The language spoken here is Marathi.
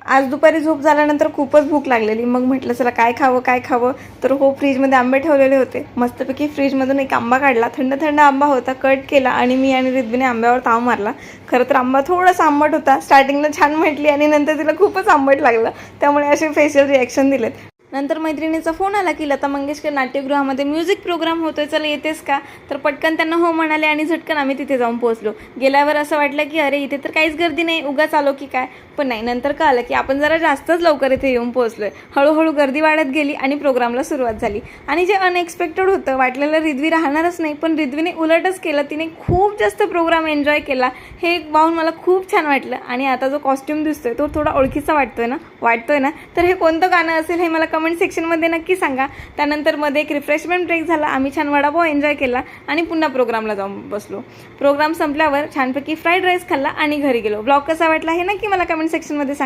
आज दुपारी झोप झाल्यानंतर खूपच भूक लागलेली. मग म्हटलं चला काय खावं. तर हो, फ्रीजमध्ये आंबे ठेवलेले होते. मस्तपैकी फ्रीजमधून एक आंबा काढला. थंड आंबा होता, कट केला आणि मी आणि रिद्वीने आंब्यावर ताव मारला. खरं तर आंबा थोडासा आंबट होता. स्टार्टिंगला छान म्हटली आणि नंतर तिला खूपच आंबट लागलं. त्यामुळे असे फेशियल रिॲक्शन दिलेत. नंतर मैत्रिणीचा फोन आला की लता मंगेशकर नाट्यगृहामध्ये म्युझिक प्रोग्राम होतोय, चला येतेस का? तर पटकन त्यांना हो म्हणाले आणि झटकन आम्ही तिथे जाऊन पोहोचलो. गेल्यावर असं वाटलं की अरे इथे तर काहीच गर्दी नाही, उगाच आलो की काय. पण नाही, नंतर कळलं की आपण जरा जास्तच लवकर इथे येऊन पोहोचलोय. हळूहळू गर्दी वाढत गेली आणि प्रोग्रामला सुरुवात झाली. आणि जे अनएक्सपेक्टेड होतं, वाटलेलं रिद्वी राहणारच नाही, पण रिद्वीने उलटच केलं. तिने खूप जास्त प्रोग्राम एन्जॉय केला. हे एक पाहून मला खूप छान वाटलं. आणि आता जो कॉस्ट्यूम दिसतोय तो थोडा ओळखीचा वाटतोय ना, तर हे कोणतं गाणं असेल हे मला कमेंट सेक्शनमध्ये नक्की सांगा. त्यानंतर मध्ये एक रिफ्रेशमेंट ब्रेक झाला. आम्ही छान वडापाव एन्जॉय केला आणि पुन्हा प्रोग्रामला जाऊन बसलो. प्रोग्राम संपल्यावर छानपैकी फ्राईड राईस खाल्ला आणि घरी गेलो. ब्लॉग कसा वाटला हे नक्की मला कमेंट सेक्शनमध्ये सांगा.